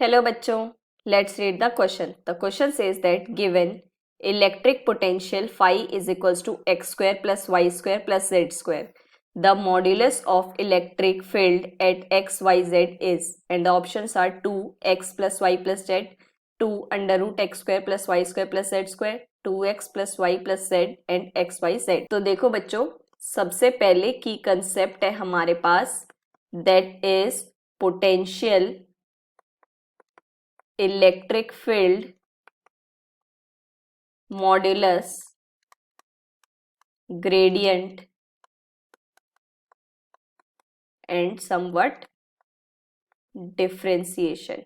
Hello bachcho, let's read the question. The question says that given electric potential phi is equals to x square plus y square plus z square, the modulus of electric field at x, y, z is, and the options are 2x plus y plus z, 2 under root x square plus y square plus z square, 2x plus y plus z and x, y, z. तो देखो बच्चों, सबसे पहले की concept है हमारे पास that is potential electric field modulus gradient and somewhat differentiation.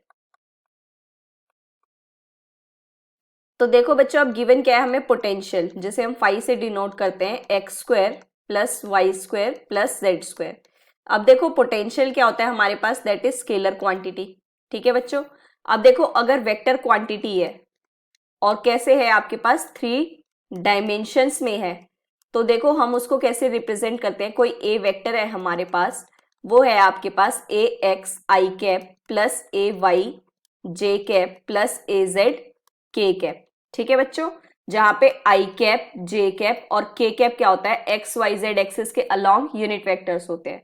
तो देखो बच्चों, अब गिवन क्या है हमें पोटेंशियल, जिसे हम फाई से डिनोट करते हैं x square plus Y square plus Z square. अब देखो पोटेंशियल क्या होता है हमारे पास, दैट इज स्केलर क्वांटिटी. ठीक है बच्चों. अब देखो अगर वेक्टर क्वांटिटी है और कैसे है आपके पास 3 डायमेंशंस में है, तो देखो हम उसको कैसे रिप्रेजेंट करते हैं. कोई ए वेक्टर है हमारे पास, वो है आपके पास ए x I cap plus A Y J cap plus A Z के कैप. ठीक है बच्चों. जहां पे आई कैप जे कैप और के कैप क्या होता है, एक्स वाई जेड एक्सिस के अलोंग यूनिट वेक्टर्स होते हैं.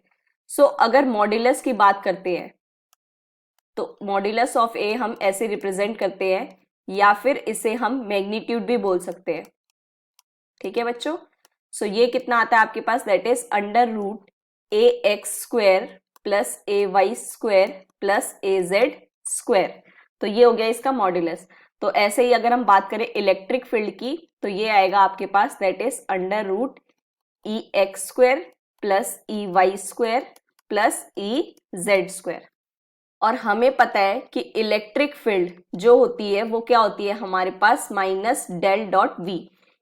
सो अगर मॉड्यूलस की बात करते हैं तो मॉड्यूलस ऑफ ए हम ऐसे रिप्रेजेंट करते हैं, या फिर इसे हम मैग्नीट्यूड भी बोल सकते हैं. ठीक है बच्चों. सो ये कितना आता है आपके पास, that is under root A X square plus A Y square plus A Z square. तो ये हो गया इसका मॉड्यूलस. तो ऐसे ही अगर हम बात करें इलेक्ट्रिक फील्ड की, तो ये आएगा आपके पास that is under root E X square plus E Y square plus E Z square. और हमें पता है कि इलेक्ट्रिक फील्ड जो होती है वो क्या होती है हमारे पास, माइनस डेल डॉट वी.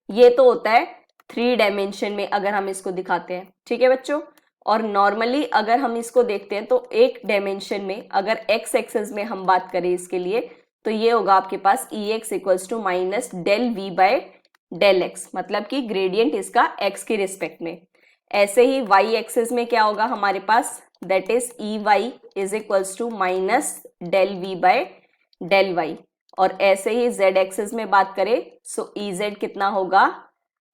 ये तो होता है 3 डायमेंशन में अगर हम इसको दिखाते हैं. ठीक है बच्चों. और नॉर्मली अगर हम इसको देखते हैं तो एक डायमेंशन में अगर एक्स एक्सिस में हम बात करें इसके लिए, तो ये होगा आपके पास E X equals to minus del V by del X, मतलब कि ग्रेडियंट इसका एक्स के रिस्पेक्ट में. ऐसे ही वाई एक्सिस में क्या होगा हमारे पास, that is E Y is equals to minus del V by del Y. और ऐसे ही जेड एक्सिस में बात करें सो ई जेड कितना होगा,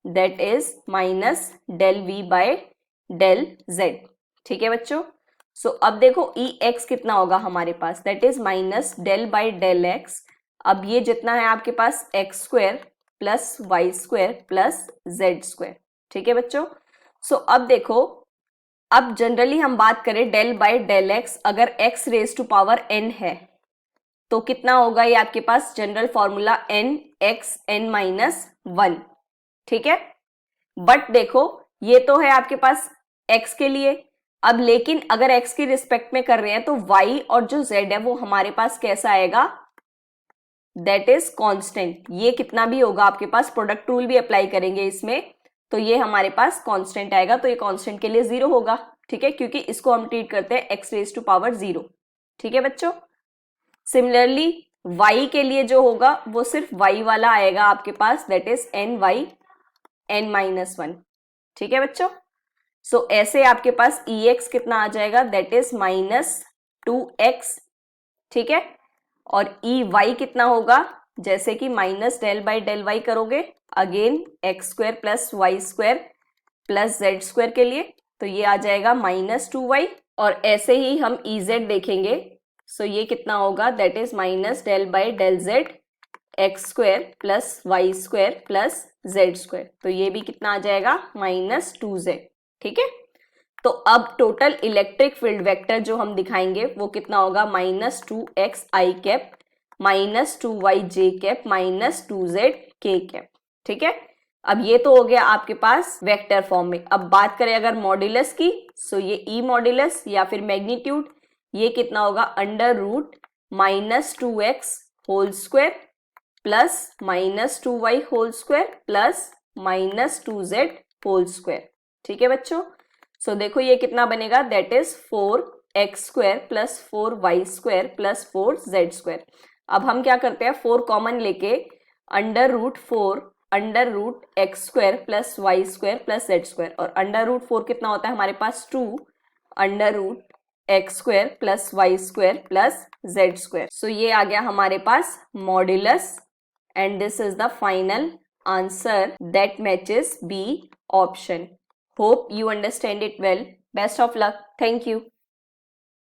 that is minus del V by del z. ठीक है बच्चों. सो अब देखो ई एक्स कितना होगा हमारे पास, that is minus del by del X. अब ये जितना है आपके पास X square plus Y square plus Z square. ठीक है बच्चों. सो अब देखो, अब जनरली हम बात करें डेल बाय डेल एक्स, अगर X raise to power N है तो कितना होगा ये आपके पास, general formula N X N minus 1. ठीक है. बट देखो ये तो है आपके पास x के लिए. अब लेकिन अगर x की रिस्पेक्ट में कर रहे हैं तो y और जो z है वो हमारे पास कैसा आएगा, दैट इज कांस्टेंट. ये कितना भी होगा आपके पास, प्रोडक्ट रूल भी अप्लाई करेंगे इसमें, तो ये हमारे पास कांस्टेंट आएगा. तो ये कांस्टेंट के लिए 0 होगा. ठीक है, क्योंकि इसको हम ट्रीट करते हैं x रेज टू पावर 0. ठीक है बच्चों. सिमिलरली y के लिए जो होगा वो सिर्फ y वाला आएगा आपके पास, that is N Y N minus 1. ठीक है बच्चों. सो ऐसे आपके पास ई एक्स कितना आ जाएगा, दैट इज माइनस 2x. ठीक है. और ई वाई कितना होगा, जैसे कि minus del by del Y करोगे, again X square plus Y square plus Z square के लिए, तो ये आ जाएगा माइनस 2y. और ऐसे ही हम ई जेड देखेंगे. सो ये कितना होगा, that is minus del by del z x square plus Y square plus Z square. तो ये भी कितना आ जाएगा, माइनस 2z. ठीक है. तो अब टोटल इलेक्ट्रिक फील्ड वेक्टर जो हम दिखाएंगे वो कितना होगा, माइनस 2x आई कैप माइनस 2y जे कैप माइनस 2z के कैप. ठीक है. अब ये तो हो गया आपके पास वेक्टर फॉर्म में. अब बात करें अगर मॉड्यूलस की, सो ये ई मॉड्यूलस या फिर मैग्नीट्यूड, ये कितना होगा, under root minus 2x whole square plus minus 2y whole square plus minus 2z whole square. ठीक है बच्चों. सो देखो ये कितना बनेगा, that is 4x square plus 4y square plus 4z square. अब हम क्या करते हैं, 4 कॉमन लेके under root 4 under root x square plus Y square plus Z square. और अंडर रूट 4 कितना होता है हमारे पास, 2 under root x square plus Y square plus Z square. So ये आ गया हमारे पास modulus and this is the final answer that matches B option. Hope you understand it well. Best of luck. Thank you.